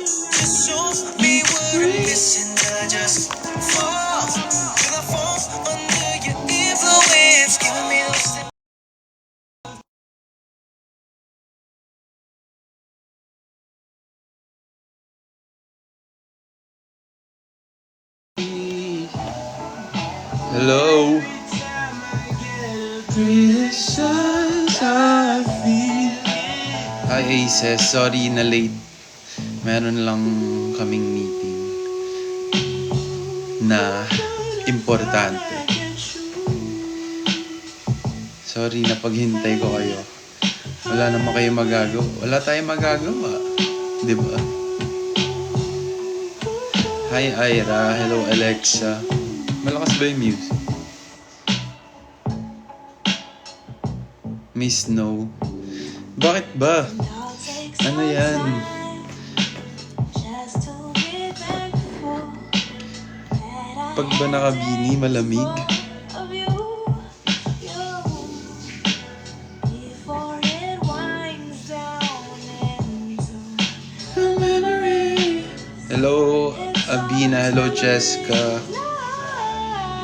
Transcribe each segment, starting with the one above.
Just show me what I'm missing. I just fall till I fall under your influence. Giving me those. Hello. Hi Aces, sorry na late. Meron lang kaming meeting na importante. Sorry na paghintay ko kayo. Wala naman kayo magagawa. Wala tayong magagawa. Di ba? Hi Ira, hello Alexa. Malakas ba yung music? Miss Snow. Bakit ba? Ano yan? Pag ba nakabini, malamig? Hello, Abina. Hello, Jessica.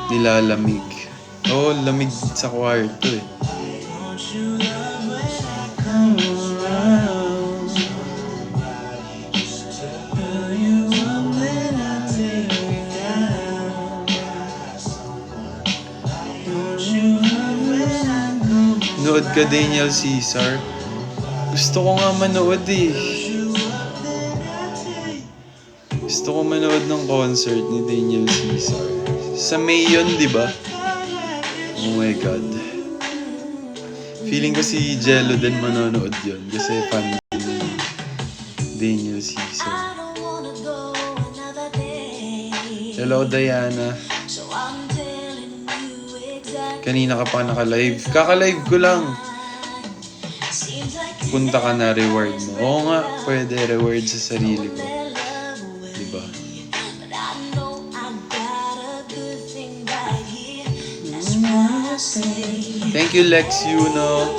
Nilalamig. Oh, lamig sa kwarto eh. Nood ka, Daniel Caesar. Gusto ko nga manood eh. Gusto ko manood ng concert ni Daniel Caesar. Sa May yun, di ba? Oh my God. Feeling ko si Jello din manonood yun. Kasi fan din ni Daniel Caesar. Hello, Diana. Kanina ka pa naka-live. Kaka-live ko lang. Punta ka na, reward mo. Oo nga, pwede reward sa sarili ko. Diba? Thank you, Lex Yuno.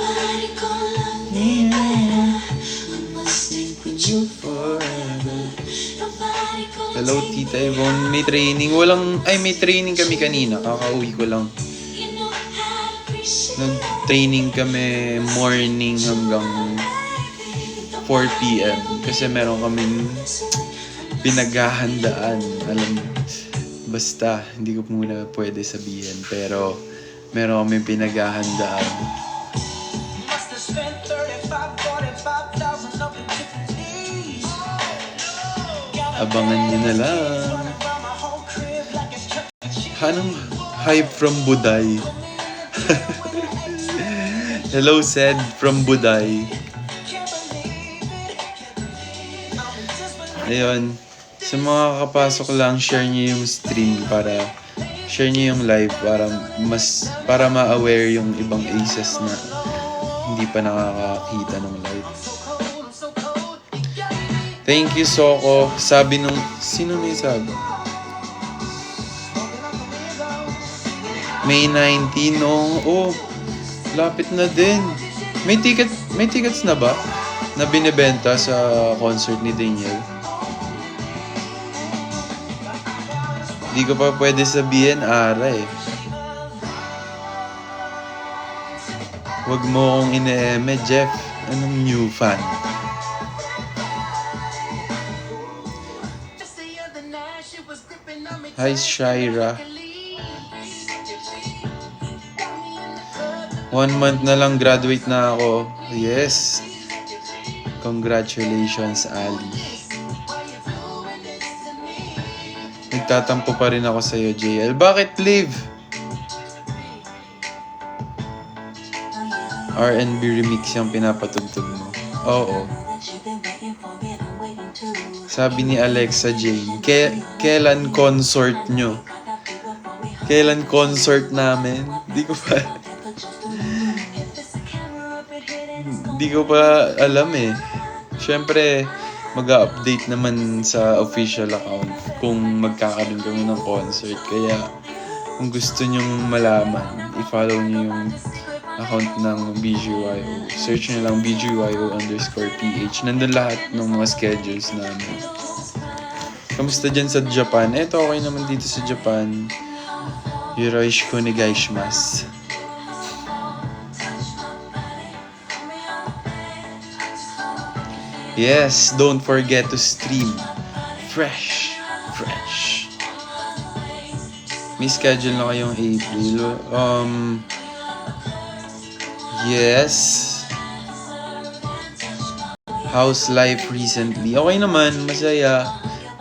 Hello, Tita Yvonne. May training. May training kami kanina. Kakauwi ko lang. Nag-training kami morning hanggang 4 p.m. Kasi meron kaming pinaghahandaan. Basta, hindi ko muna pwede sabihin. Pero, meron kaming pinaghahandaan. Abangan nyo na lang. Anong hype from Buday? Hello, Sed from Buday. Ayun. Sa mga kapasok lang, share nyo yung stream share nyo yung live para ma-aware yung ibang aces na hindi pa nakakakita ng live. Thank you, Soko. Sabi sino may sabi? May 19, oh, lapit na din. May tickets na ba na binibenta sa concert ni Daniel? Di ko pa pwede sabihin, Ara eh. Huwag mo akong ine-eme, Jeff. Anong new fan? Hi, Shaira. 1 month na lang, graduate na ako. Yes. Congratulations, Ali. Nagtatampo pa rin ako sa'yo, JL. Bakit leave? R&B remix yung pinapatugtog mo. Oo. Sabi ni Alexa Jane, kailan consort nyo? Kailan consort namin? Di ko pa alam eh. Siyempre, mag-update naman sa official account kung magkakaroon kami ng concert. Kaya, kung gusto nyong malaman, i-follow nyo yung account ng BGYO. Search nyo lang BGYO_PH. Nandun lahat ng mga schedules namin. Kamusta dyan sa Japan? Eto, okay naman dito sa Japan. Yoroshiku onegaishimasu. Yes, don't forget to stream. Fresh. May schedule na kayong April. Yes. How's life recently? Okay naman, masaya.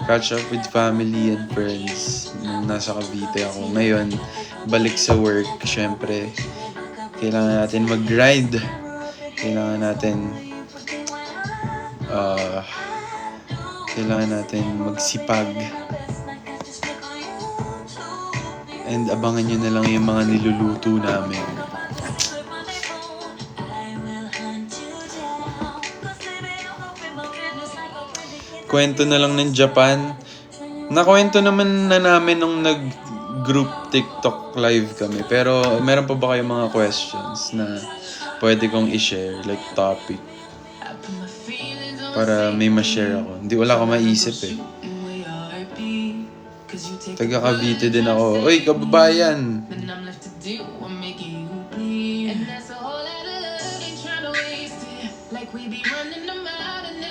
Catch up with family and friends. Nung nasa Cavite ako. Ngayon, balik sa work. Syempre, kailangan natin mag-grind. Kailangan natin magsipag. And abangan nyo na lang yung mga niluluto namin. Kwento na lang ng Japan. Nakwento naman na namin nung nag-group TikTok live kami. Pero meron pa ba kayong mga questions na pwede kong i-share? Like topic. Para may ma-share ako. Hindi, wala akong maisip eh. Taga Cavite din ako. Oy, kababayan!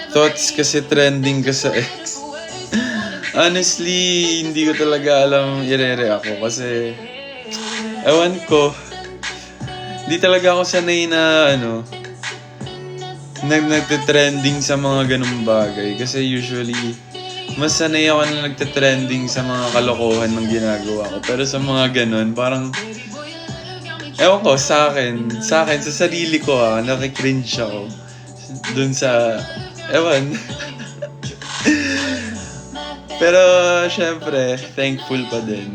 Thoughts kasi trending ka sa ex. Honestly, hindi ko talaga alam i-react ako kasi ewan ko. Hindi talaga ako sanay na nagte-trending sa mga ganung bagay. Kasi usually, mas sanay ako na nagte-trending sa mga kalokohan ng ginagawa ko. Pero sa mga ganun, parang ewan ko, sa akin, sa sarili ko nakikringe ako. Dun sa, ewan. Pero, syempre, thankful pa din.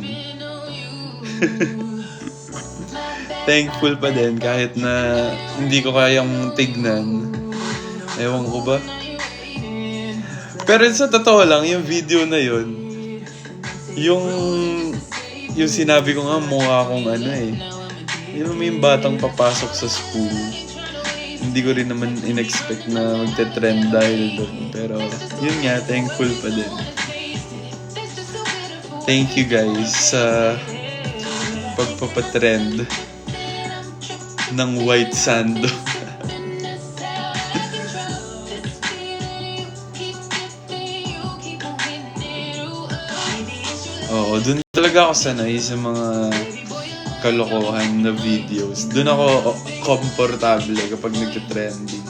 Thankful pa din kahit na hindi ko kayang tignan. Ewan ko ba? Pero sa totoo lang, yung video na yun, yung sinabi ko nga mukha akong yun may batang papasok sa school. Hindi ko rin naman in-expect na magte-trend dahil doon. Pero yun nga, thankful pa din. Thank you guys sa pagpapatrend ng white sando. Oo, dun talaga ako sanay sa mga kalokohan na videos. Dun ako komportable kapag nagte-trending.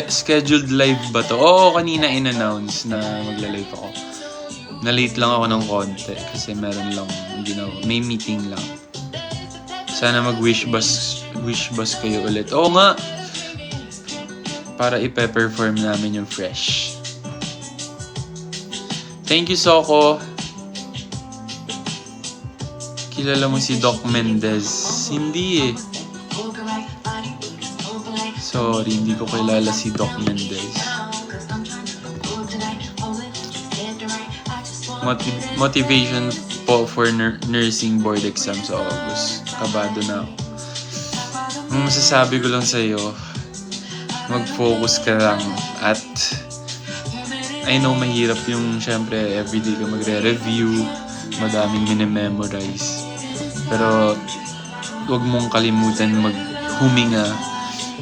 Scheduled live ba to? Oo, kanina in-announce na magla-live ako. Na-late lang ako ng konti kasi meron lang, may meeting lang. Sana mag-wish bus kayo ulit. Oo nga! Para ipe-perform namin yung fresh. Thank you, Soko. Kilala mo si Doc Mendez? Hindi eh. Sorry, hindi ko kilala si Doc Mendez. Motivation po for nursing board exam sa August. Kabado na ako. Ang masasabi ko lang sa'yo, mag-focus ka lang at I know mahirap yung syempre everyday ka magre-review, madaming mini-memorize. Pero huwag mong kalimutan maghuminga,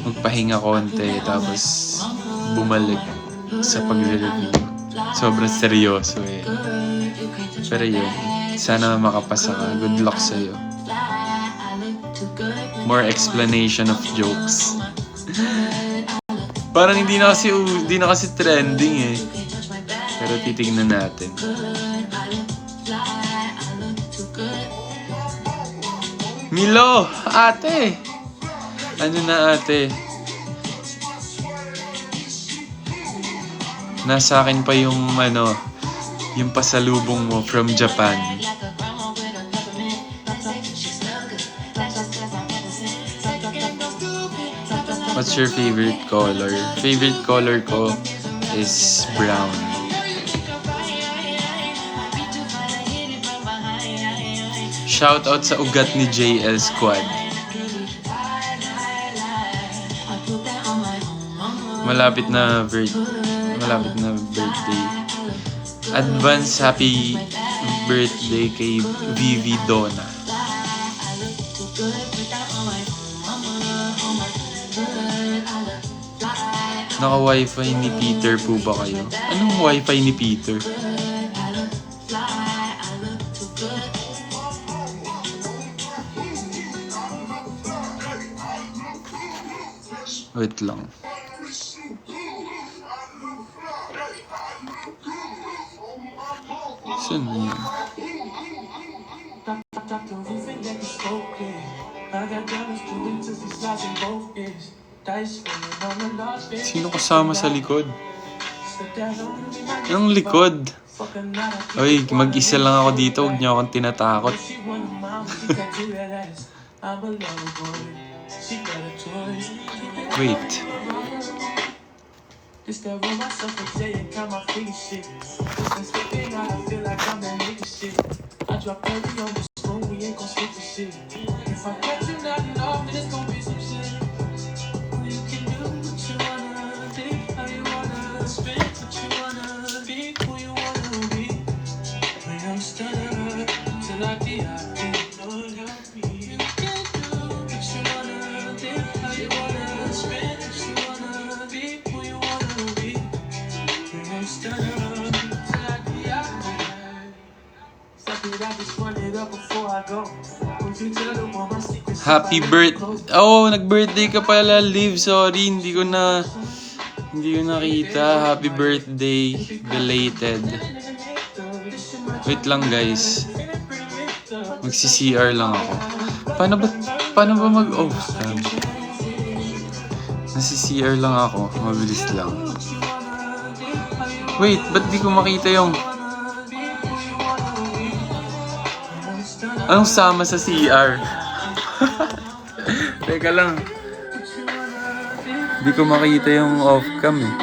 magpahinga konti, tapos bumalik sa pagre-review. Sobrang seryoso eh. Pero yun, sana makapasa ka. Good luck sa'yo. More explanation of jokes. Parang hindi na kasi trending eh. Pero titignan natin. Milo! Ate! Ano na ate? Nasa akin pa yung yung pasalubong mo from Japan. What's your favorite color? Favorite color ko is brown. Shout out sa ugat ni JL Squad. malapit na birthday. Advance happy birthday kay Vivi Donna. Naka-wifi ni Peter po ba kayo? Anong wifi ni Peter? Wait lang. Saan na yun? Sino kasama sa likod? Anong likod? Oy, mag-isa lang ako dito. Huwag niyo akong tinatakot. Wait. Happy birthday. Oh, nag-birthday ka pala, Liv. Sorry, hindi ko nakita. Happy birthday. Belated. Wait lang, guys. Magsi-CR lang ako. Paano ba mag-off cam? Nasi-CR lang ako. Mabilis lang. Wait, ba't di ko makita yung... Anong sama sa CR? Teka lang. Di ko makita yung off-cam eh.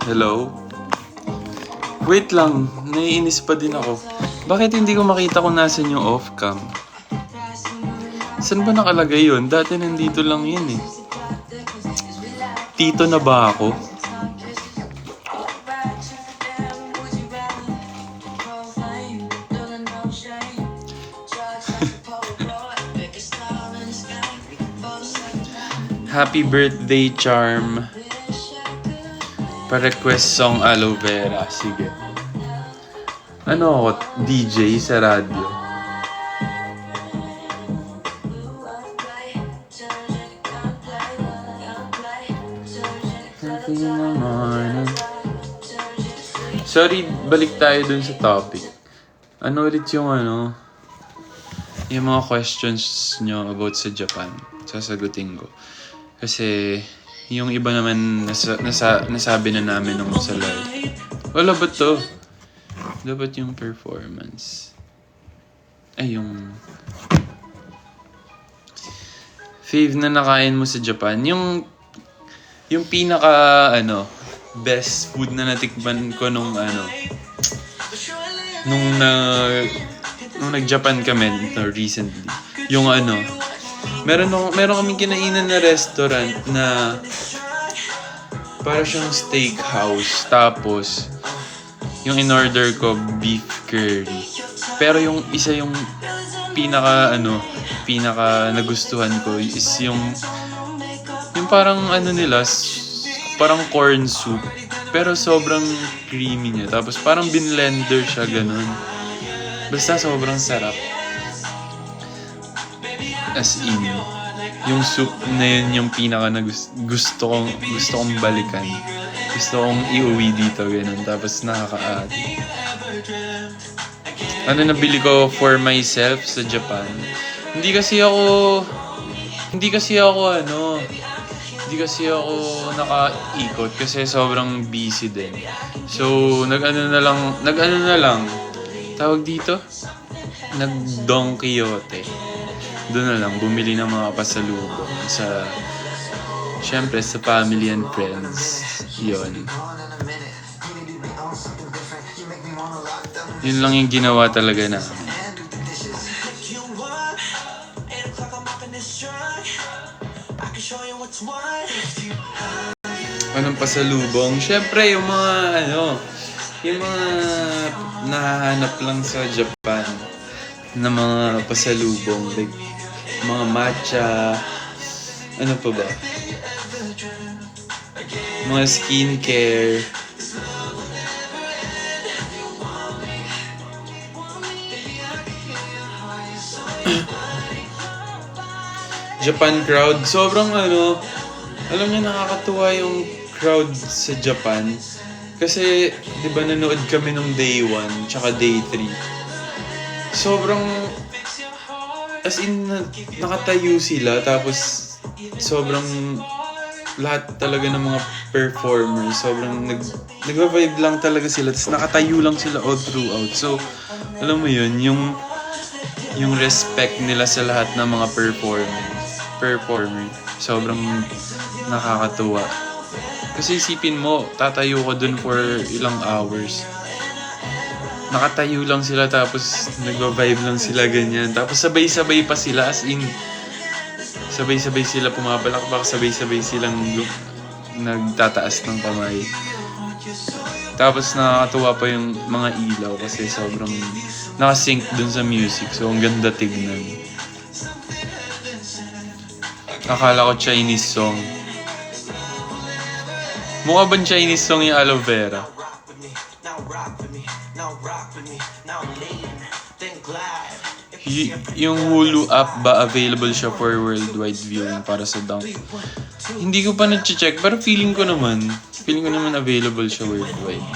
Hello? Wait lang, naiinis pa din ako. Bakit hindi ko makita kung nasan yung off-cam? Saan ba nakalagay yun? Dati nandito lang yun eh. Tito na ba ako? Happy birthday, Charm. Pa-request song Aloe Vera. Sige. Ano ako? DJ sa radyo. Sorry, balik tayo dun sa topic. Ano ulit yung yung mga questions nyo about sa Japan? Sasagutin ko. Kasi yung iba naman nasabi na namin nung sa live. Wala ba to? Dapat yung performance. Ay, yung fave na nakain mo sa Japan. Yung pinaka best food na natikman ko nung nag-Japan kami recently. Yung meron kaming kinainan na restaurant na para siyang steakhouse. Tapos, yung in-order ko, beef curry. Pero yung isa yung pinaka nagustuhan ko is yung Yung parang ano nila, parang corn soup. Pero sobrang creamy niya. Tapos parang binlender siya, ganun. Basta sobrang sarap. As in, yung soup na yun yung pinaka na gusto kong balikan. Gusto kong iuwi dito, ganun. Tapos nakaka-addict. Ano nabili ko for myself sa Japan? Hindi kasi ako nakaikot kasi sobrang busy din. So, nag-ano na lang, tawag dito? Nag-Don Quixote. Doon na lang, bumili ng mga pasalubong syempre sa family and friends. Yun lang yung ginawa talaga namin. Anong pasalubong? Syempre, yung mga nahahanap lang sa Japan na mga pasalubong. Like, mga matcha, ano pa ba? Mga skincare. Japan crowd, sobrang alam niyo nakakatuwa yung crowd sa Japan. Kasi, di ba nanood kami nung day 1, tsaka day 3. Sobrang, as in, nakatayo sila, tapos sobrang lahat talaga ng mga performers, sobrang nag-vibe lang talaga sila, tapos nakatayo lang sila all throughout. So, alam mo yun, yung respect nila sa lahat ng mga performer, sobrang nakakatuwa. Kasi isipin mo, tatayo ko dun for ilang hours. Nakatayo lang sila tapos nagva-vibe lang sila ganyan. Tapos sabay-sabay pa sila, as in sabay-sabay sila pumapalakpak, sabay-sabay silang nagtataas ng kamay. Tapos nakakatuwa pa yung mga ilaw kasi sobrang nakasync dun sa music. So ang ganda tignan. Akala ko Chinese song. Mukha ba Chinese song yung Aloe Vera? Yung Hulu app ba available siya for worldwide viewing para sa Dunk? Hindi ko pa na-check pero feeling ko naman available siya worldwide.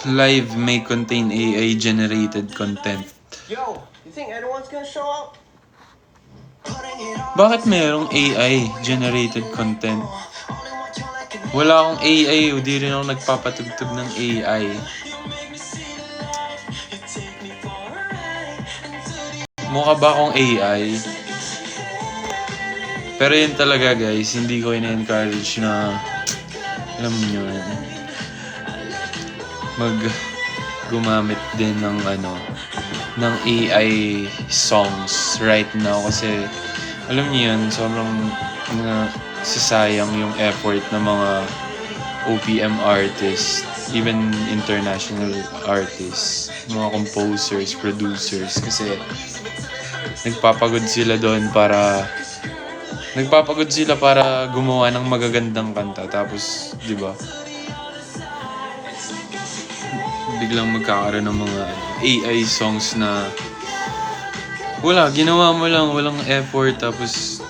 Live may contain AI-generated content. Yo, you think anyone's gonna show up? Bakit merong AI-generated content? Wala akong AI, di rin ako nagpapatugtog ng AI. Mukha ba akong AI? Pero yun talaga guys, hindi ko ina-encourage na, alam niyo yun, gumamit din ng AI songs right now kasi alam niyo yun, sobrang sasayang yung effort ng mga OPM artists, even international artists, mga composers, producers, kasi nagpapagod sila para gumawa ng magagandang kanta, tapos di ba biglang magkakaroon ng mga AI songs na ginawa mo lang, walang effort, tapos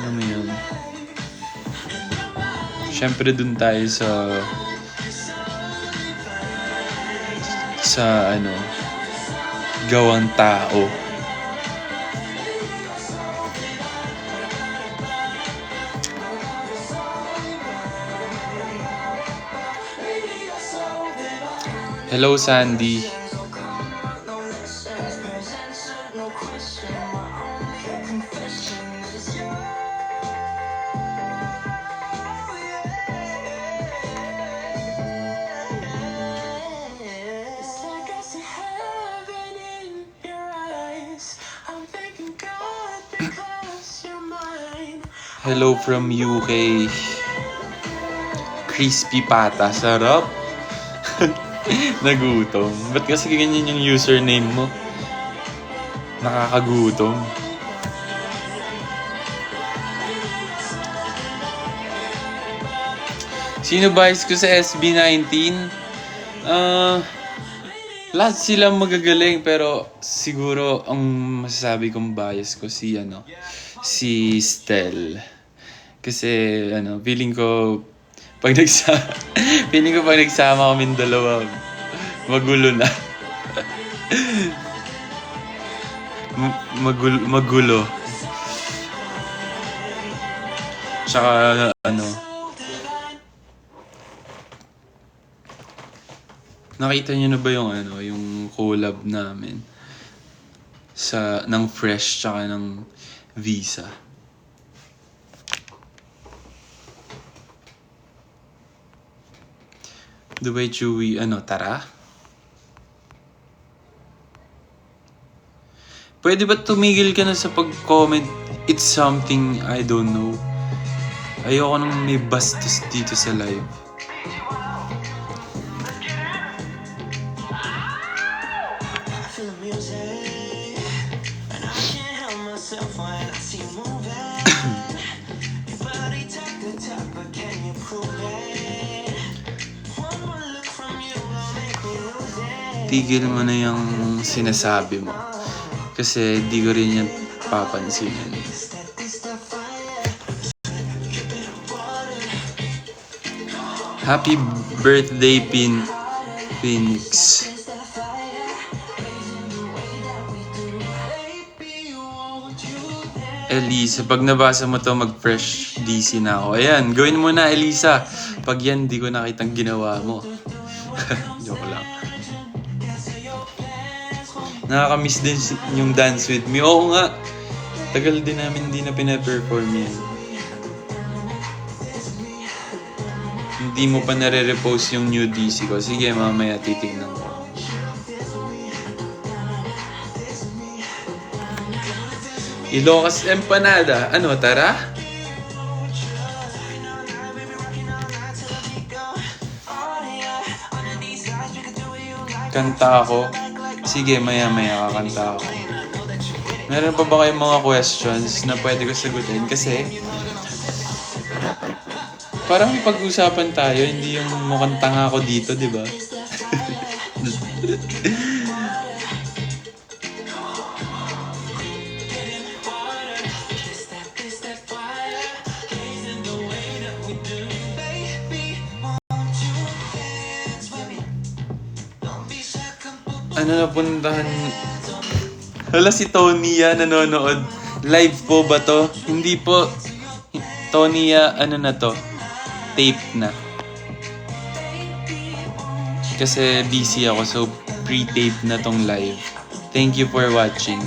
ano mo yun. Siyempre dun tayo sa gawang tao. Hello, Sandy. Hello from UK. crispy pata. Sarap. Nagutom. Ba't kasi ganyan yung username mo? Nakakagutom. Sino bias ko sa SB19? Lahat silang magagaling pero siguro ang masasabi kong bias ko si Stel. Kasi feeling ko pag nagsama kaming dalawa, magulo na. Magulo. Tsaka nakita niyo na ba yung collab namin ng Fresh tsaka ng Visa? Dubai Chewy, tara? Pwede ba tumigil ka na sa pag-comment? It's something I don't know. Ayoko nang may bastos dito sa live. Tigil mo na yung sinasabi mo. Kasi di ko rin yan papansinin. Happy birthday, Phoenix. Elisa, pag nabasa mo to, mag-fresh DC na ako. Ayan, gawin mo na, Elisa. Pag yan, di ko nakitang ginawa mo. Joke lang. Nakakamiss din yung Dance With Me. Oo nga. Tagal din namin hindi na pina-perform yan. Hindi mo pa nare-repost yung new DC ko. Sige, mamaya titignan ko. Ilocos Empanada. Tara? Kanta ako. Sige, maya-maya kakanta ako. Meron pa ba kayong mga questions na pwede ko sagutin? Kasi parang pag-usapan tayo, hindi yung mukhang tanga ako dito, di ba? Napuntahan? Hala, si Tony nanonood. Live po ba to? Hindi po. Tony na to? Tape na. Kasi busy ako, so pre-tape na tong live. Thank you for watching.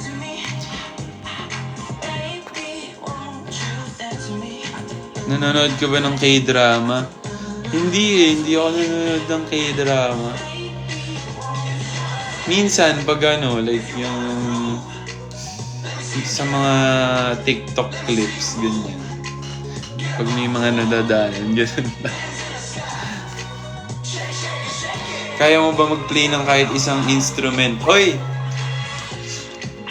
Nanonood ka ba ng K-drama? Hindi ako nanonood ng K-drama. Minsan, pag like yung sa mga TikTok clips, ganyan. Pag may mga nadadaanan, ganyan na. Kaya mo ba mag-play ng kahit isang instrument? Hoy!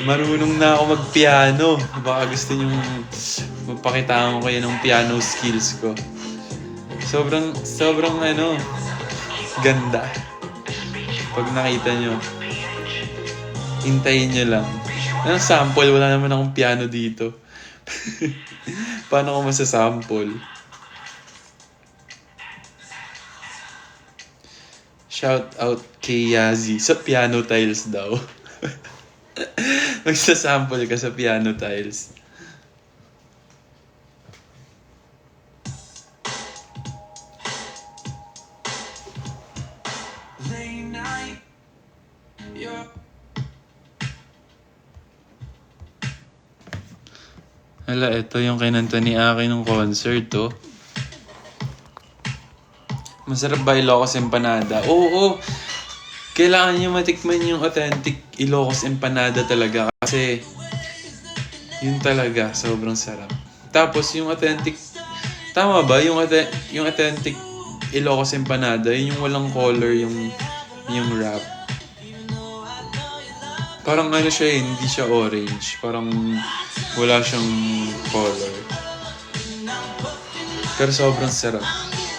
Marunong na ako mag-piano. Baka gusto nyo magpakitaan ko kayo ng piano skills ko. Sobrang ganda. Pag nakita nyo, hintayin nyo lang. Anong sample? Wala naman akong piano dito. Paano ko masasample? Shout out kay Yazi. Sa piano tiles daw. Magsasample ka sa piano tiles. Hala, ito yung kinanta ni Aki ng concert, oh. Masarap ba Ilocos Empanada? Oo. Kailangan nyo matikman yung authentic Ilocos Empanada talaga. Kasi, yun talaga, sobrang sarap. Tapos, yung authentic, tama ba? Yung authentic Ilocos Empanada. Yun yung walang color yung wrap. Parang ano siya eh, hindi siya orange. Parang wala siyang color. Pero sobrang sarap.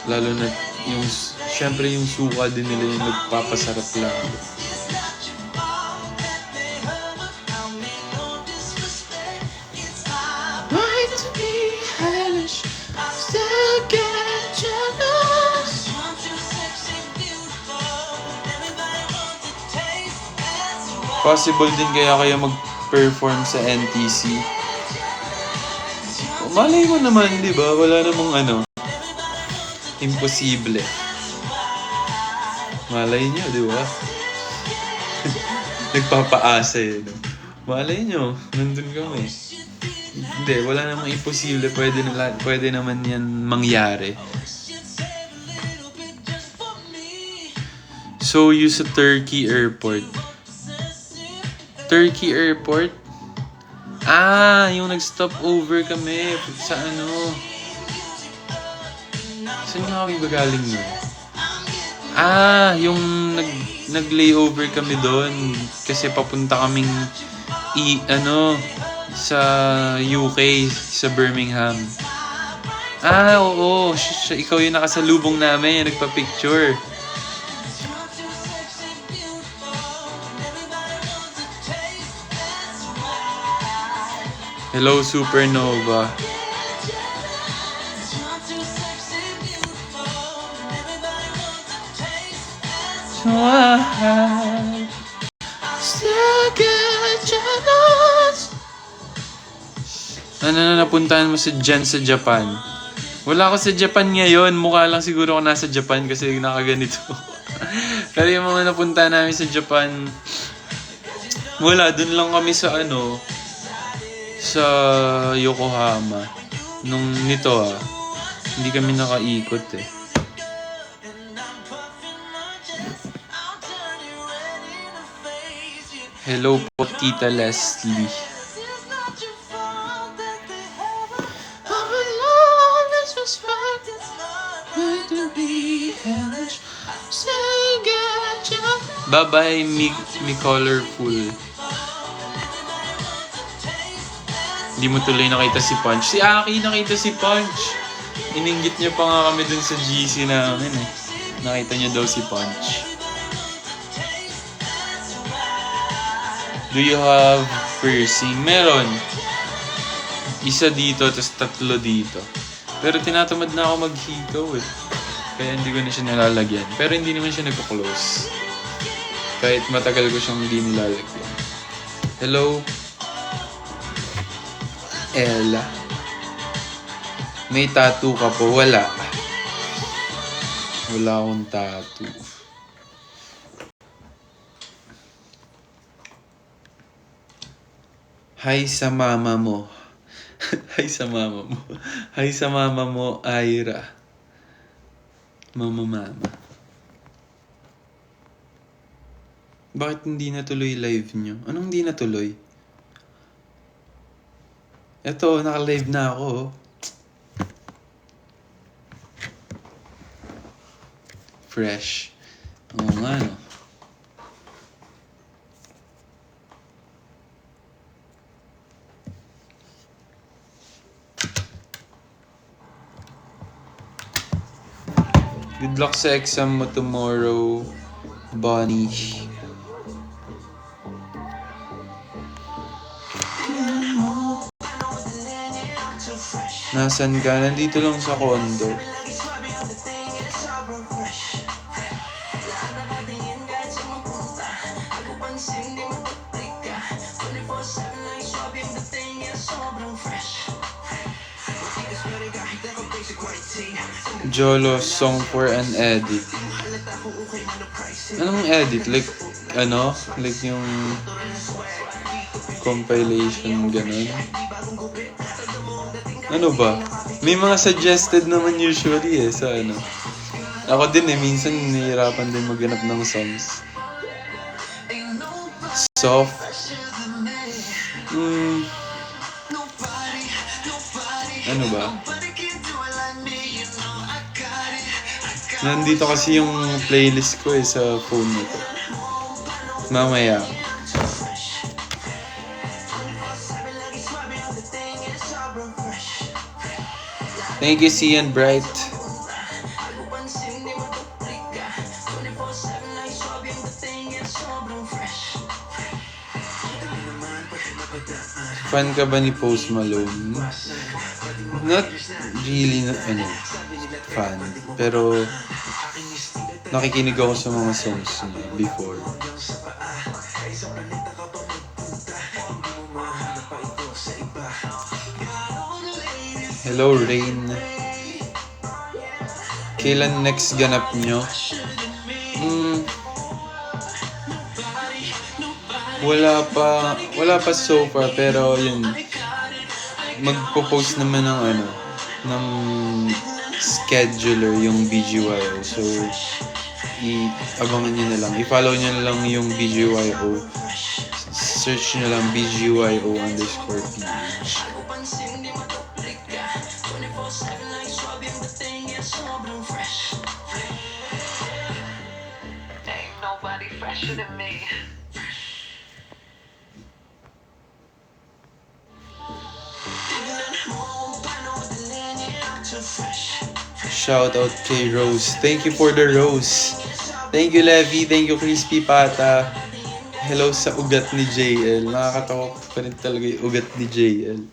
Lalo na yung, syempre yung suka din nila yung nagpapasarap lang. Possible din kaya mag-perform sa NTC. Malay mo naman, di ba? Wala namang ano. Imposible. Malay nyo, di ba? Nagpapaasa eh. No? Malay nyo, nandun kami. Hindi, wala namang imposible. Pwede naman yan mangyari. So, you sa Turkey Airport. Turkey Airport? Ah, yung nag-stop over kami sa ano. Saan nga kami ba galing nun? Ah, yung nag-layover kami doon kasi papunta kaming sa UK, sa Birmingham. Ah, oo. Ikaw yung nakasalubong namin, yung nagpa-picture. Hello, Supernova. So I still get jealous. Ano na napuntahan mo dyan sa Japan? Wala ako sa Japan ngayon. Mukha lang siguro ako nasa Japan kasi nakaganito. Pero yung mga napunta namin sa Japan, wala. Dun lang kami sa sa Yokohama. Hindi kami nakaikot eh. Hello po, Tita Leslie. Bye-bye, me colorful. Hindi mo tuloy nakita si Punch. Si Aki nakita si Punch. Ininggit niya pa nga kami dun sa GC namin eh. Nakita niya daw si Punch. Do you have piercing? Meron. Isa dito, tapos 3 dito. Pero tinatamad na ako maghikaw eh. Kaya hindi ko na siya nilalagyan. Pero hindi naman siya nagko-close. Kahit matagal ko siyang hindi nilalagyan. Hello? Ella. May tattoo ka po? Wala. Wala akong tattoo. Hi sa mama mo. Hi sa mama mo. Hi sa mama mo, Ira. Mama. Bakit hindi natuloy live nyo? Anong hindi natuloy? Eto, naka-live na ako. Fresh. Oo nga, no? Good luck sa exam mo tomorrow, Bonnie. Nasaan ka? Nandito lang sa condo. Jolo, song for an edit. Anong edit? Like, Like yung compilation, ganun? Ano ba? May mga suggested naman usually sa Ako din minsan nahihirapan din maghanap ng songs. Soft. Ano ba? Nandito kasi yung playlist ko sa phone nito. Mamaya. Thank you, Cian Bright. Fan ka ba ni Post Malone? Not really fan. Pero nakikinig ako sa mga songs niya before. Hello, Rain. Kailan next ganap nyo? Wala pa so far, pero yun, magpo-post naman ng scheduler yung BGYO. So, abangan nyo na lang. I-follow nyo na lang yung BGYO. Search nyo lang BGYO_PH. Nobody fresher than me. Shout out kay Rose. Thank you for the rose. Thank you, Levy. Thank you, Crispy Pata. Hello sa ugat ni JL. Nakakatawa pa rin talaga yung ugat ni JL.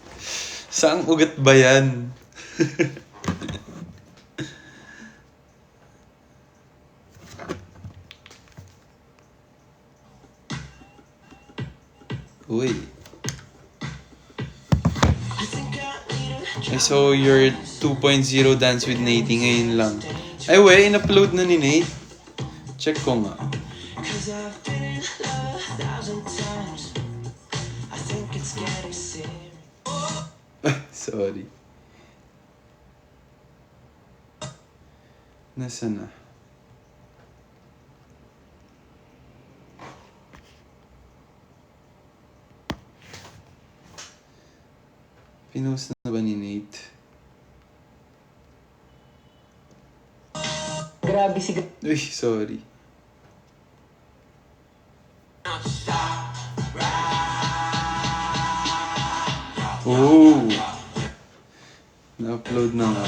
Saang ugat ba yan? Uy. I saw your 2.0 Dance with Nate ngayon lang. Ay, we, in-upload na ni Nate. Check ko nga. Sorry. Nasaan na? Pinost na ba ni Nate? Grabe si... Uy, sorry. Oh! Na-upload na nga.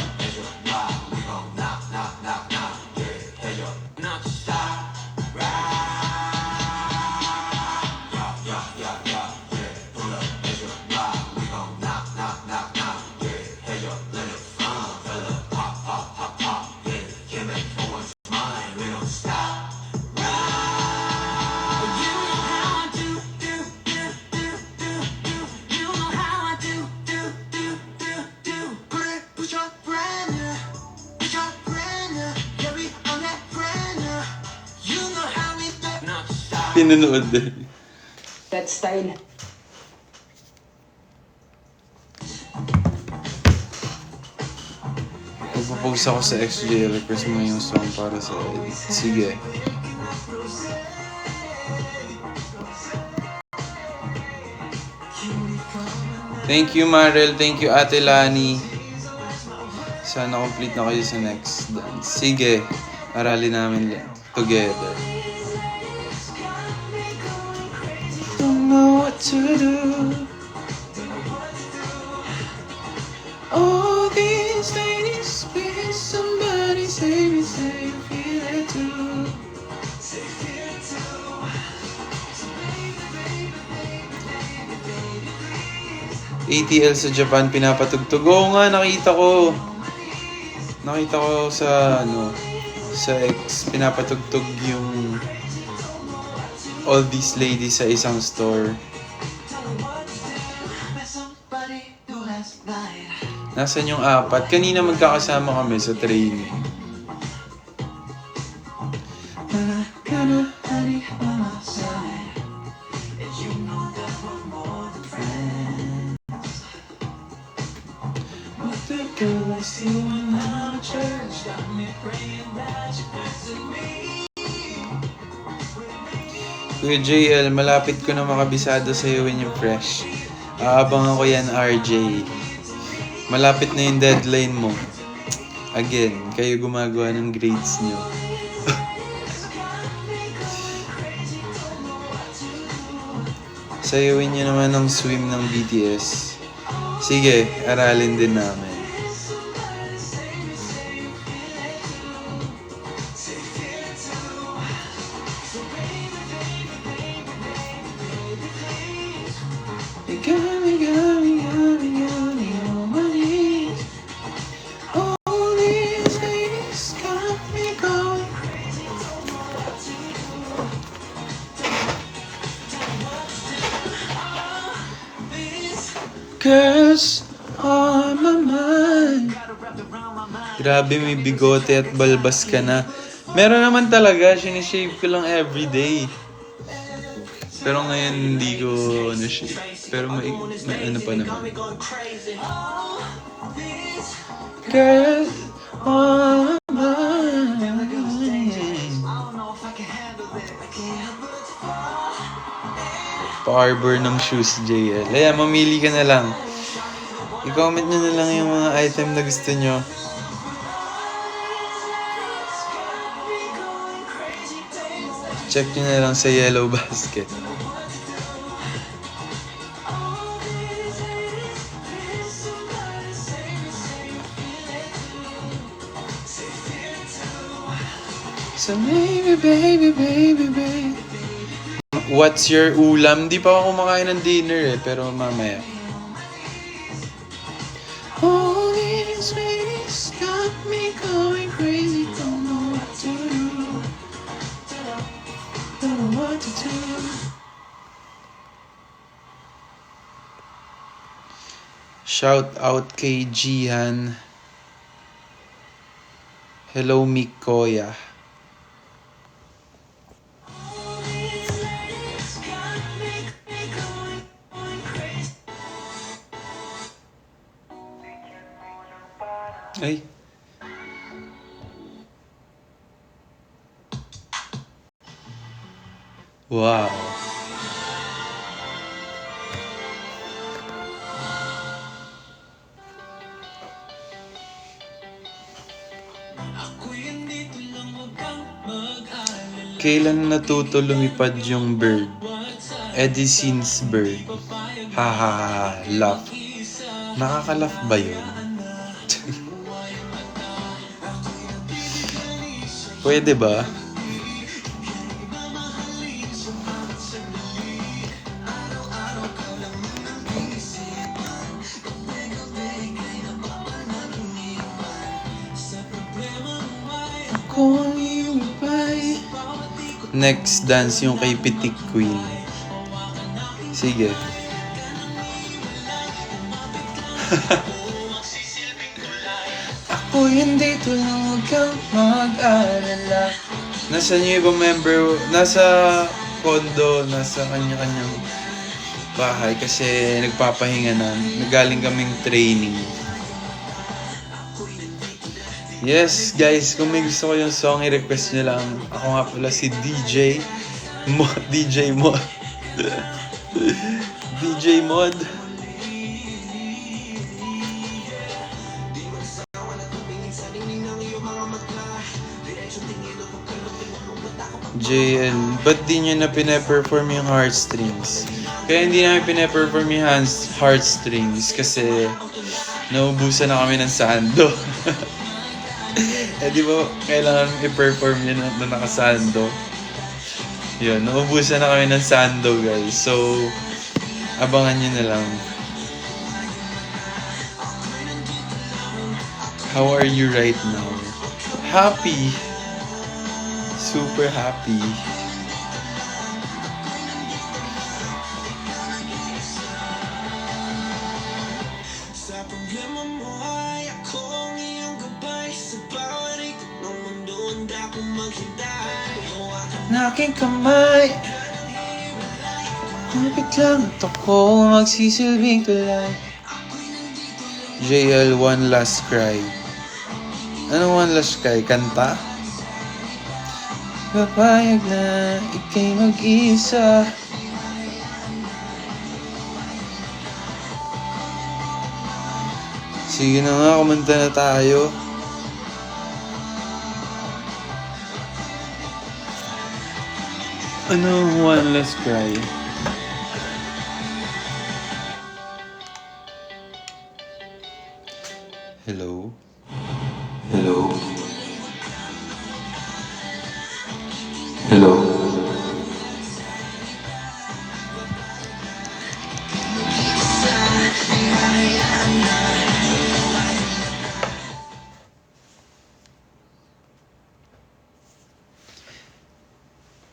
Pinanood din. That style. Magpo-post ako sa XJ. Request mo yung song para sa edit. Sige. Thank you, Marel. Thank you, Ate Lani. Sana complete na kayo sa next dance. Sige. Aralin namin together. Don't know what to do. All these ladies, please somebody save me, say you feel it too. ATL sa Japan pinapatugtog. Oo nga, nakita ko. Nakita ko sa sa X, pinapatugtog yung All These Ladies sa isang store. Nasaan yung apat? Kanina magkakasama kami sa training. Kuya JL, malapit ko na makabisado sa'yo when you're fresh. Aabangan ko yan, RJ. Malapit na yung deadline mo. Again, kayo gumagawa ng grades nyo. Sayawin nyo naman ng swim ng BTS. Sige, aralin din namin. You got me, got me, got me, got me on my knees. All these ladies got me going. Girls on my mind. Grabe, may bigote at balbas ka na. Meron naman talaga, sinishave ko lang everyday. Pero ngayon hindi ko na-shave. Pero may ano pa naman. Girl on my mind. Pa-arbor ng shoes, JL. Ayan, mamili ka na lang. I-comment nyo na lang yung mga item na gusto nyo. Check nyo na lang sa yellow basket. So maybe, baby, baby, baby. What's your ulam? Di pa ako kumakain ng dinner eh, pero mamaya. All these ladies got me going crazy. Don't know what to do. Don't know what to do. Shout out kay Jihan. Hello, Mikoya. Ay. Wow. Kailan natuto lumipad yung bird? Edison's bird. Ha ha ha. Laugh. Nakaka-laugh ba yun? Pwede ba? Next dance yung kay Pitik Queen. Sige. Ako hindi to lang, huwag kang mag-alala. Nasa yung ibang member, nasa condo, nasa kanya-kanyang bahay kasi nagpapahinga na. Nagaling kaming training. Yes, guys, kung may gusto ko yung song, i-request nyo lang. Ako nga pala si DJ Mod. DJ Mod. DJ Mod. JL, ba't di nyo na pina-perform yung heartstrings? Kaya hindi namin pina-perform yung heartstrings kasi naubusan na kami ng sando. Eh di ba kailangan i-perform yun na nakasando? Yun, naubusan na kami ng sando, guys. So, abangan nyo na lang. How are you right now? Happy. Super happy. Sa problema mo ay ako ang iyong gabay. Sa bawat ikot ng mundo, handa kong maghintay. Na aking kamay, kapit lang at ako magsisilbing tulay. JL, One Last Cry. Ano One Last Cry? Kanta? Papayag na ika'y mag-isa. Sige na nga, kumanta na tayo. Ano, One Last Cry? Hello? Hello? Hello?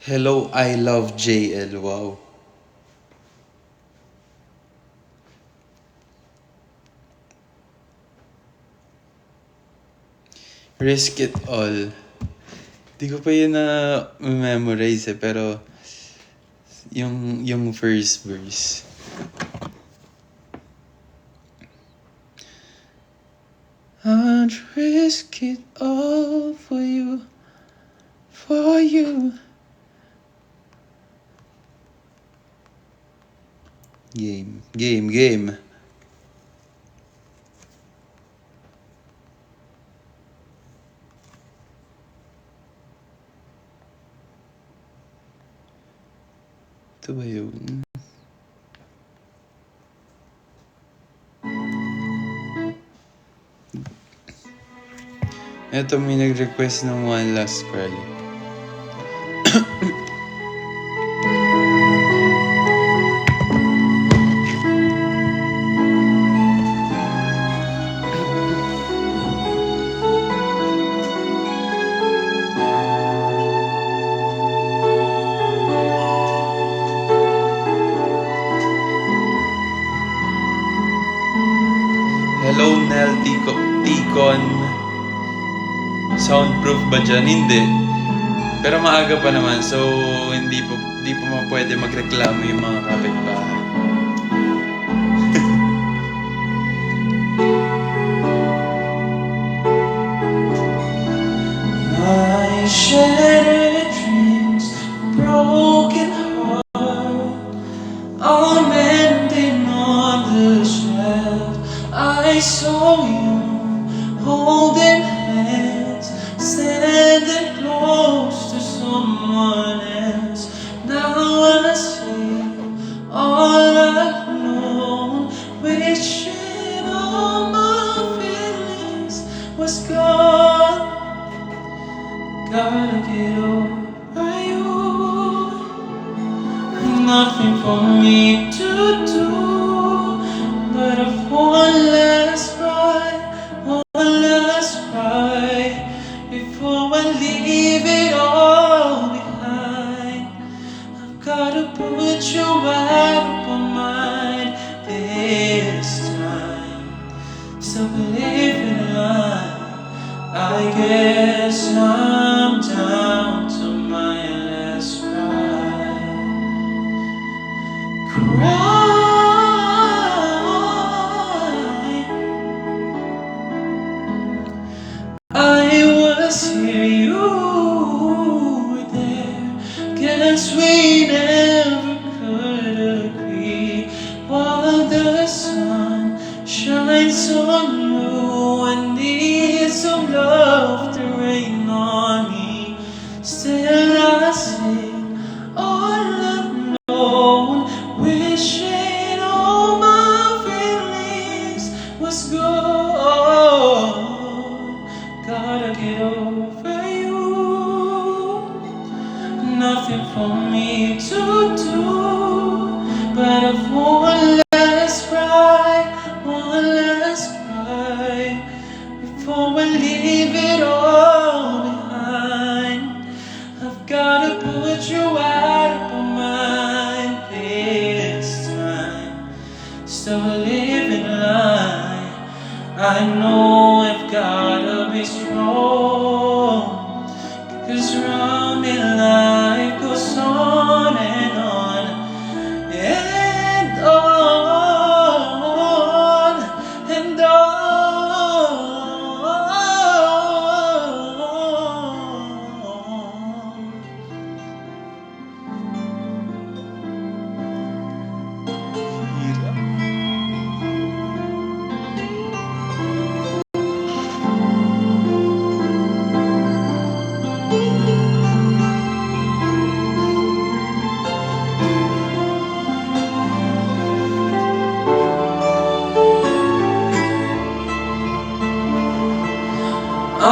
Hello, I love JL. Wow. Risk It All. Di ko pa yun na memorize pero yung first verse. I'd risk it all for you, for you. Game. Ito ba yun? Ito may nag-request ng One Last Cry. Hello, Nel Ticon. Soundproof ba dyan? Hindi. Pero maaga pa naman, so hindi pa pwede magreklamo yung mga kapitbahay. My shattered dreams, broken heart, all mending on the shelf. I saw you holding hands, standing close to someone else. Now I see all alone, wishing all my feelings was gone. Gotta get over you. Nothing for me to do but a one last cry before I leave it all behind. I've gotta put you out of my mind this time. Still believing I guess I'm down to my last cry. I was here, you were there. Guess we never could agree. While the sun shines on you and needs some love to rain on me, still I sing all alone, wishing all my feelings was gone. Gotta get over you. Nothing for me to do but a one last cry before I leave it all behind. I've gotta put you out of my mind this time. Still living life, I know I've gotta be strong, 'cause round me life goes on and on and on and on.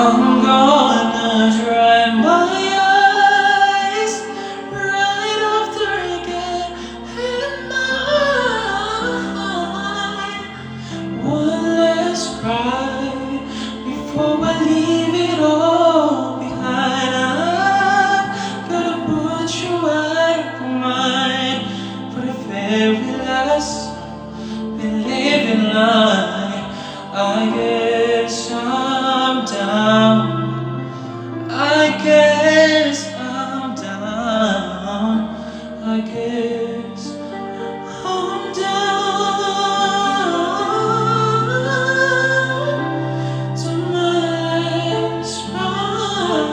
I'm gonna dry my eyes right after I get in mine. One last cry before I leave it all behind. I've gotta put you out of mind for the very last been living life. I guess I'm down. I guess I'm down. I guess I'm down to my last ride.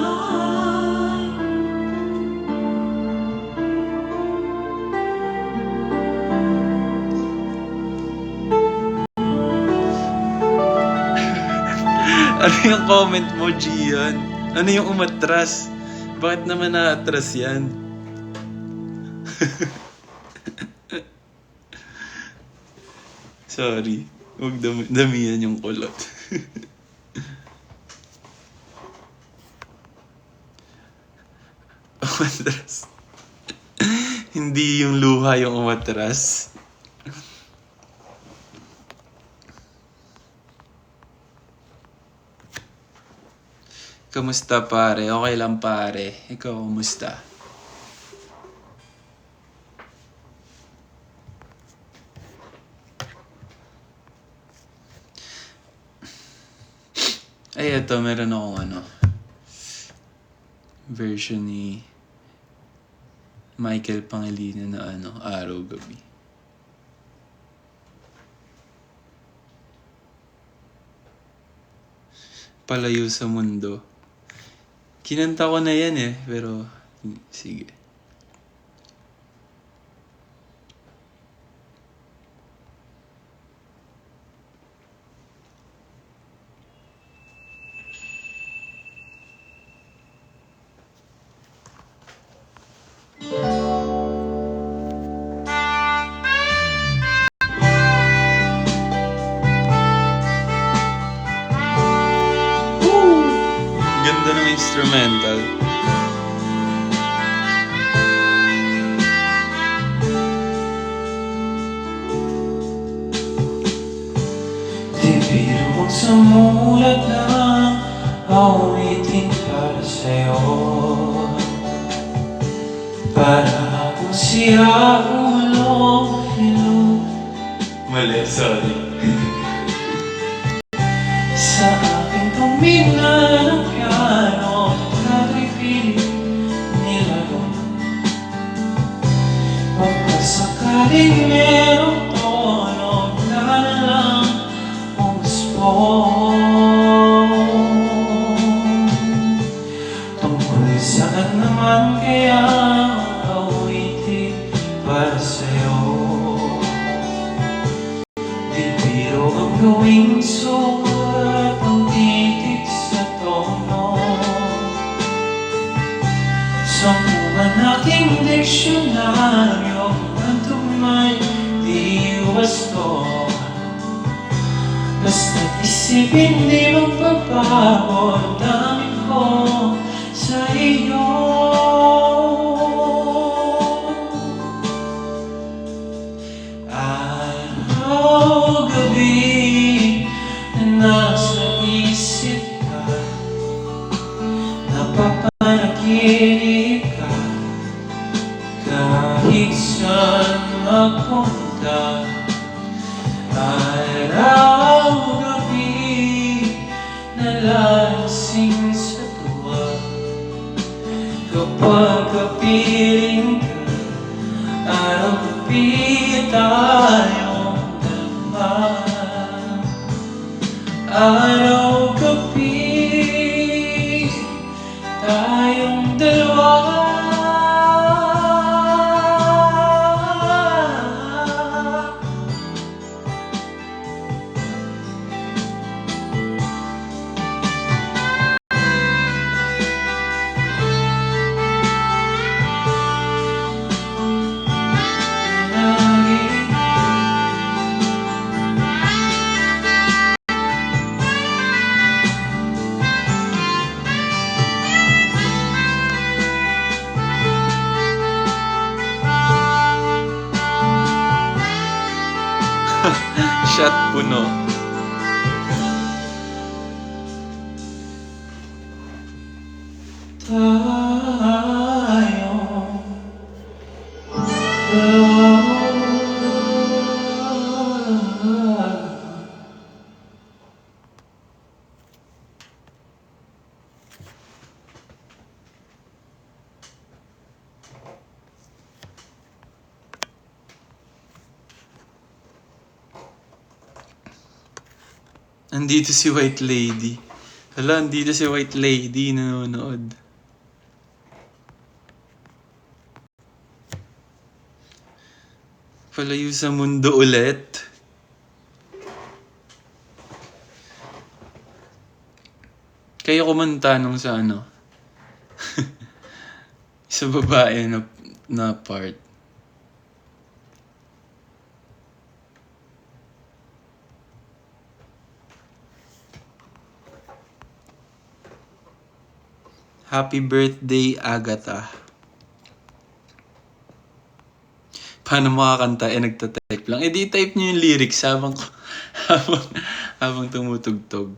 Ano yung comment mo, Gian? Ano yung umatras? Bakit naman naatras yan? Sorry. Huwag damihan yung kulot. Umatras. Hindi yung luha yung umatras. Kamusta pare? Okay lang pare. Ikaw, kamusta? Ay, eto, meron akong version ni Michael Pangilinan na Araw-Gabi. Palayo sa mundo. Kinanta ko na yan pero sige. Ganda ng instrumental. Di biro sa mulat lang awitin para sa'yo. Para akong siya ulo hilo. Mali, sorry. Sa aking tumina ng piano, tatla'y pilit nilaro. Pagkasakaling merong tono na lang umusbong. Tungkol saan naman kaya awitin para sa'yo? Di biro ang gawing sulat ang titik sa tono. Sampuan aking diksyonaryo ang tumay di wasto. Basta't isipin di magbabago ang daming ko sa iyo. Araw-gabi na nasa isip ka, napapanaginip ka, kahit saan magpunta. Araw-gabi na lasing sa tuwa, kapag kapiling ka, araw-gabi tayong dalawa. Araw-gabi tayong dalawa. shot puno. Andito si White Lady. Hala, andito si White Lady nanonood. Palayo sa mundo ulit. Kayo kumanta nung sa ano? Sa babae na part. Happy birthday, Agatha. Paano makakanta? Nagtatype lang. Di type niyo yung lyrics habang tumutugtog.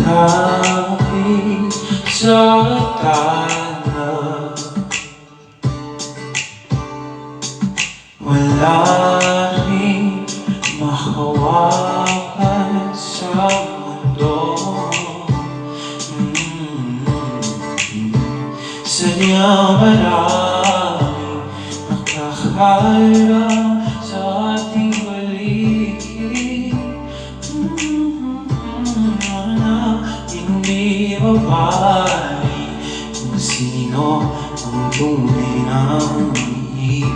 Kapit sa tanah, wala rin makawakan sa mundo. Sadyang maraming nakakaharap sa ating paligid. Hindi mabali kung sino ang tunay na umiibig.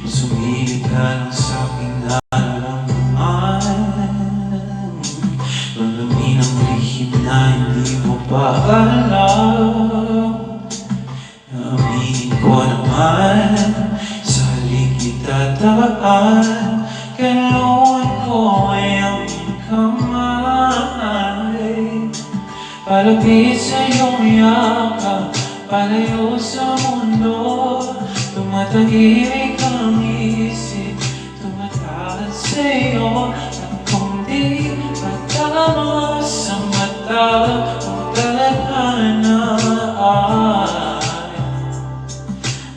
Sumilip ka lang sa aking nararamdaman. Malamin ang lihim na hindi mo pa alam. Aminin ko naman sa halik itataan. Kaluan ko ay ang kamay, palapit sa iyong yakap, palayo sa mundo. Tumatahimik ang isip, tumatahan sa iyo. At kung di matama sa mata, ang talahana ay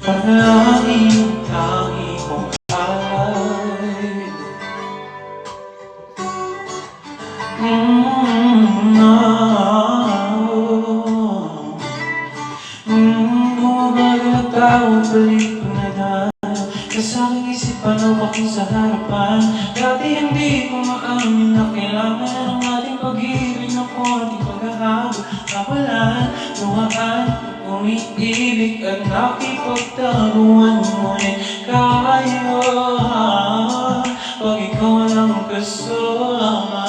panalangin ang tangi kong balik ko na dahil sa aking isipan o aking sa harapan. Dati hindi ko maamin na kailangan ang ating pag-ibig na konting paghahabol. Kawalan, luhaan, umiibig at nakipagtaguan. Ngunit kaya pag ikaw lang kasama.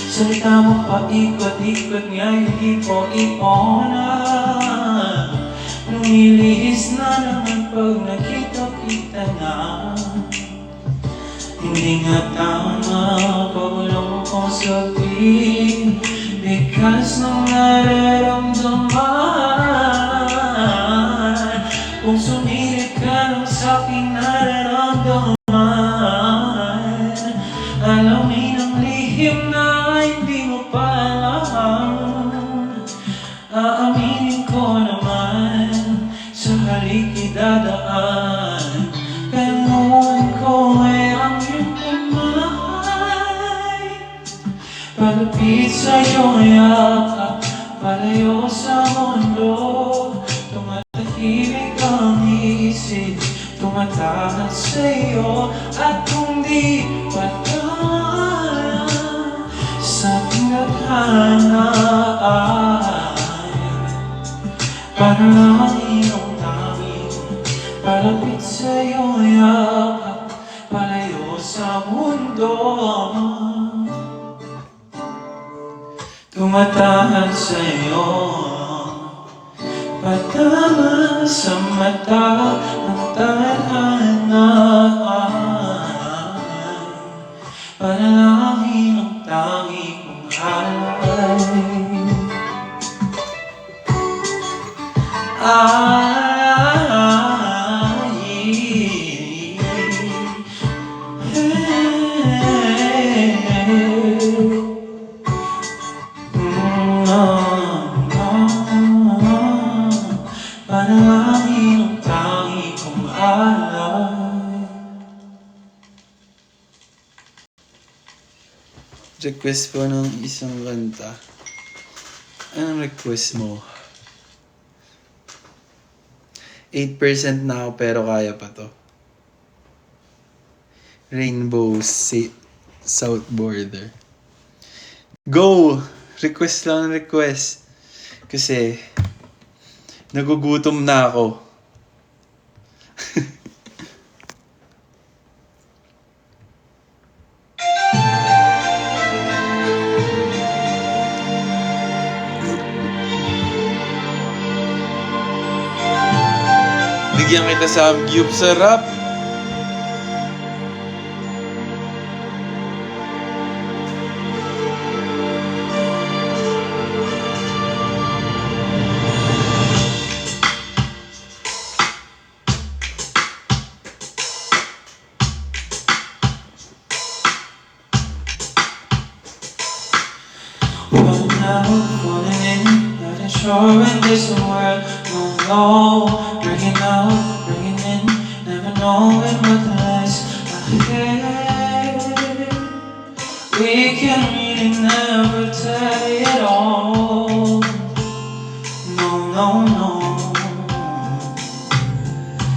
Salita mo paikot-ikot ngayon ipo-iponan. Lumilihis na naman pag nakita-kita na. Hindi nga tama pag walang kong sabihin, bigas ng nararamdaman. Kung sumilip ka lang sa aking nararamdaman, alamin ang lihim na hindi mo pa alam. Aaminin ko naman sa halik idadaan. Kanuan ko ay ang iyong kamay, palapit sa iyong yakap, palayo sa mundo. Tumatahimik ang isip, tumatahan sa iyo. At kung di patama sa tinadhana ay panalangin ang tanging palapit sa'yo yakap, palayo sa mundo. Tumatahan sa'yo, patama sa mata ng tadhana ay panalangin ang tangi kong panalangin ang tangi kong alay. Request po ng isang kanta. Anong request mo? 8% na ako pero kaya pa to. Rainbow South Border. Go! Request lang, request. Kasi nagugutom na ako. Bigyan kita sa Samgyup, sarap. But now I'm falling in, not sure in this world. No, breaking out, breaking in, never knowing what lies ahead. We can really never tell it all. No, no, no.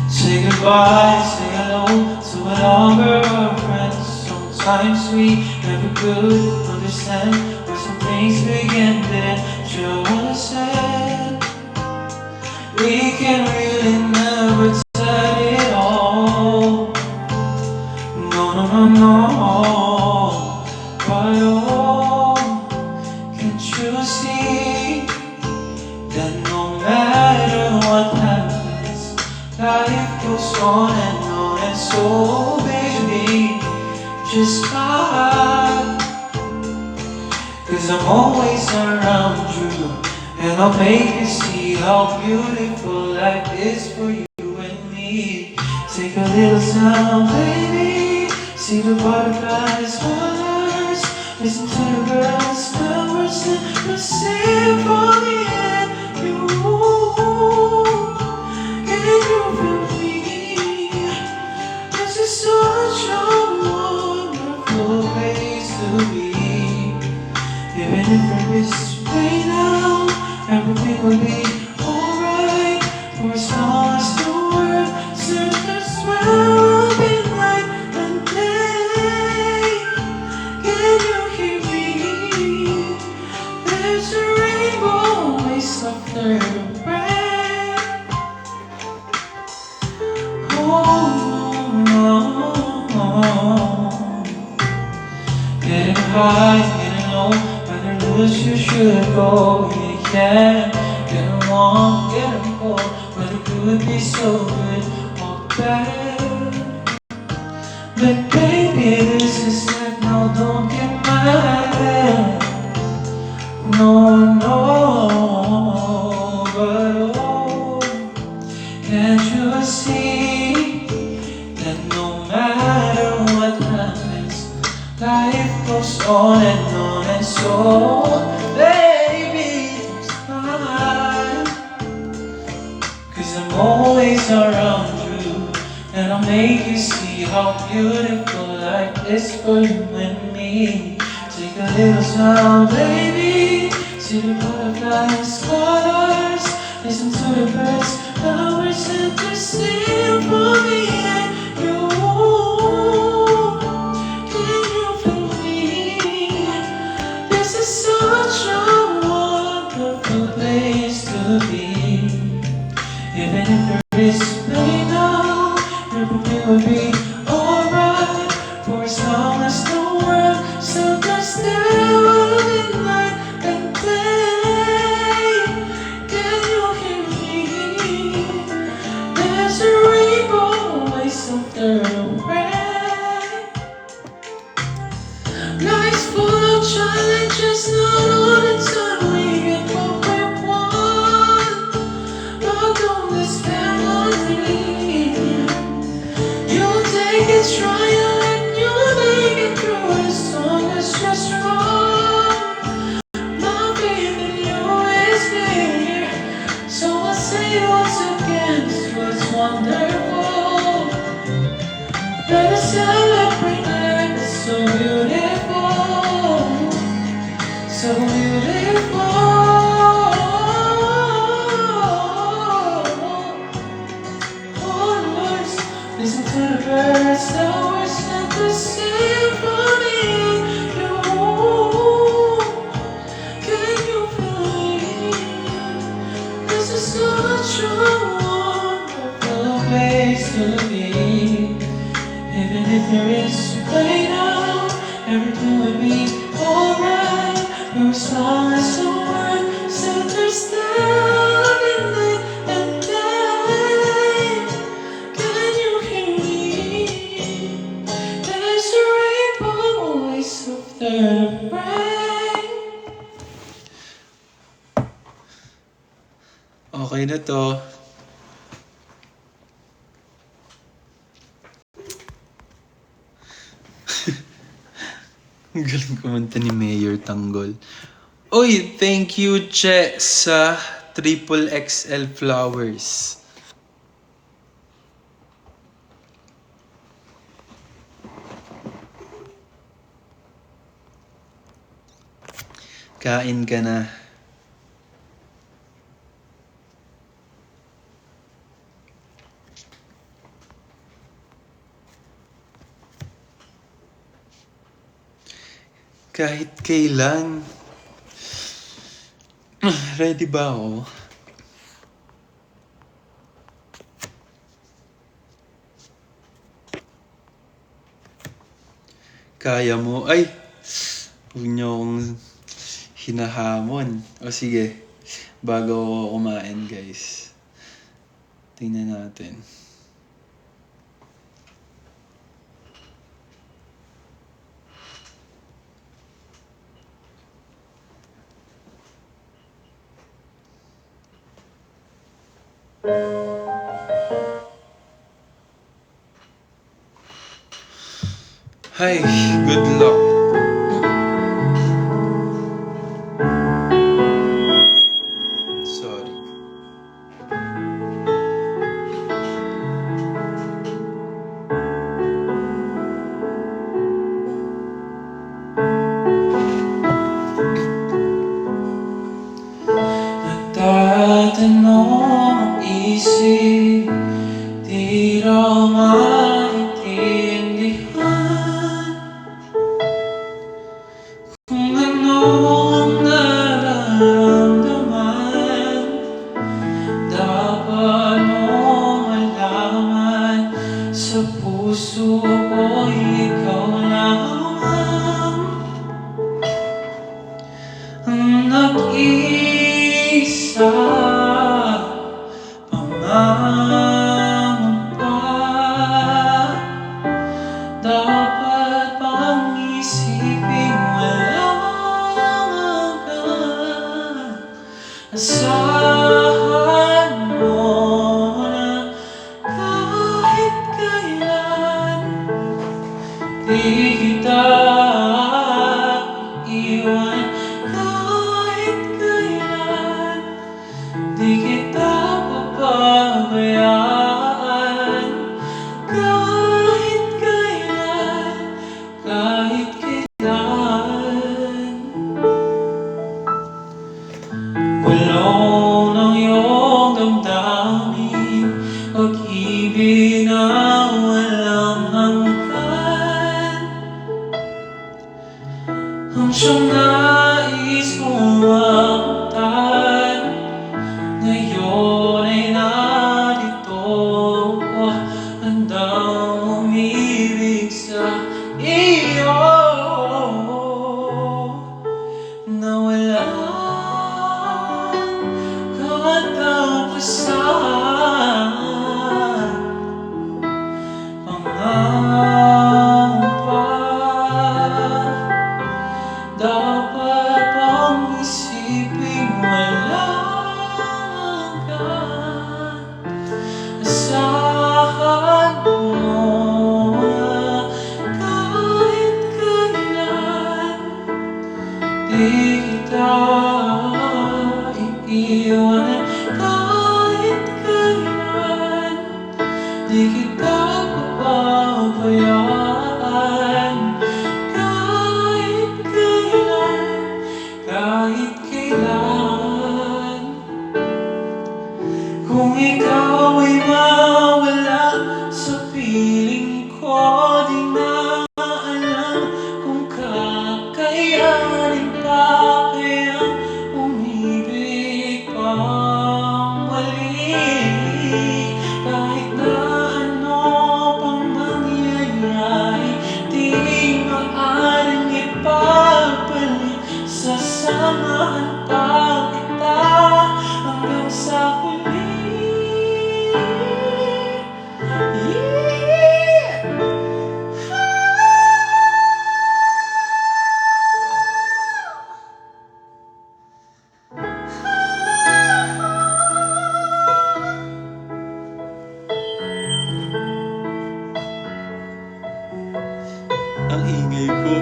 Say goodbye, say hello to a lover or friends. Sometimes we never could understand why some things begin that just said. We can really never tell it all. No, no, no, no. But oh, can't you see that no matter what happens, life goes on. And so baby, just smile, 'cause I'm always around you, and I'll make you see how beautiful life is for you and me. Take a little time, baby. See the butterflies, colors. Listen to the birds, flowers, and the sing for me and you. Can you feel me? This is such a wonderful place to be. Even if there is rain now, everything will be alright. For as long as the world turns round, I'll be night and day. Can you hear me? There's a rainbow waves after the rain. Getting high, getting low, whether lose you should go. You can get along, get cold, whether good be so good or bad. But baby, this is life, no, don't get mad. No, no, but oh, can't you see that no matter what happens, life goes on. And so baby, don't smile, 'cause I'm always around you, and I'll make you see how beautiful life is for you and me. Take a little time, baby. See the butterflies, colors. Listen to the birds, flowers, and the sing for me and you. Can you feel me? This is such a wonderful place to be. Even if there is pain now, just wrong. My faith in you is clear. So I say once again, this was wonderful. Let us celebrate life, it's so beautiful, so beautiful. Onwards, listen to the birds, the words that the symphony. You, can you feel it? This is such a wonderful place to be. Even if there is pain now, everything will be alright. We're as long as the world center standing night and day. Can you hear me? There's a rainbow always after the rain. Okay na to. Ang galing kumanta ni Mayor Tanggol. Uy, thank you, Che, sa Triple XL Flowers. Kain ka na. Kahit kailan. Ready ba ako? Kaya mo? Ay! Huwag niyo akong hinahamon. O sige, bago ako kumain, guys. Tingnan natin. Hi, good luck. Sorry. Nagtatanong ang isip, di raw maintindihan kung ano ang nararamdaman. Dapat mo malaman, sa puso ko'y ikaw lamang ang nag-isa. Pangangamba, dapat bang isipin walang hanggan? Asahan mo na kahit kailan di kita iwan. Kahit kailan di kita papabayaan. Kahit kailan, kahit kailan. Walaw ng iyong damdamin, pag-ibig na walang hanggan, ang siyang nais mong makamtan. Ngayon ay narito, handang umibig sa iyo na walang katapusan. Pangangamba, dapat Ang ingay ko.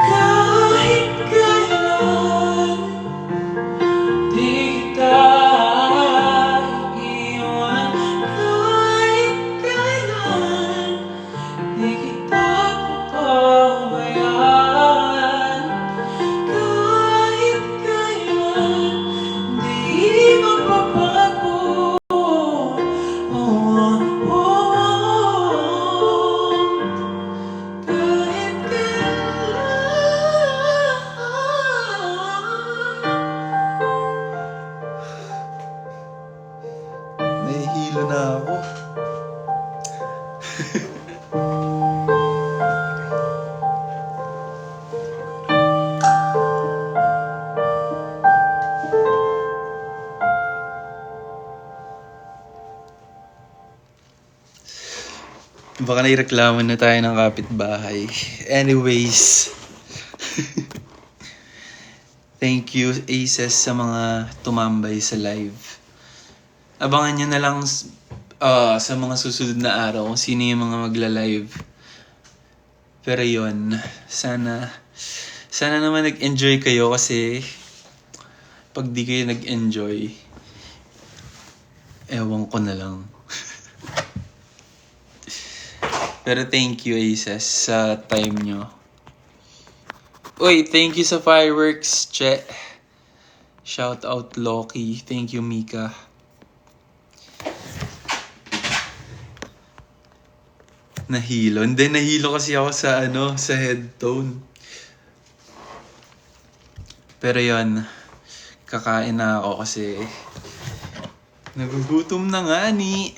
Kahit kailan di kita iiwan. Kahit kailan di kita papabayaan. Kahit kailan di mapapago. Oh, oh, oh. Kahit kailan. Nahihilo na ako. Baka naireklamo na tayo ng kapitbahay. Anyways. Thank you, Aces, sa mga tumambay sa live. Abangan nyo na lang sa mga susunod na araw kung sino yung mga magla-live. Pero yun, sana naman nag-enjoy kayo kasi pag di kayo nag-enjoy, ewan ko na lang. Pero thank you, Aces, sa time nyo. Uy, thank you sa fireworks, Che. Shout out Loki. Thank you, Mika. Nahilo. Hindi, nahilo kasi ako sa sa headtone. Pero yon, kakain na ako kasi nagugutom na nga ni.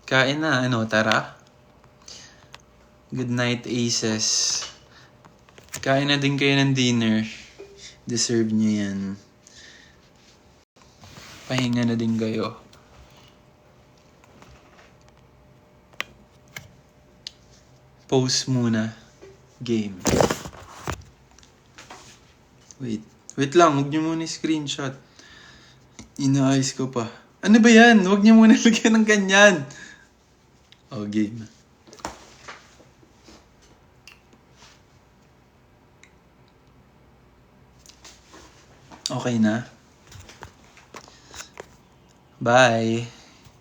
Kain na, tara. Good night, Aces. Kain na din kayo ng dinner. Deserve niyo yan. Pahinga na din kayo. Pause muna. Game. Wait lang, huwag niyo muna screenshot. Inaayos ko pa. Ano ba yan? Huwag niyo muna lagyan ng ganyan. Oh, game. Okay na. Bye.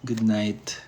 Good night.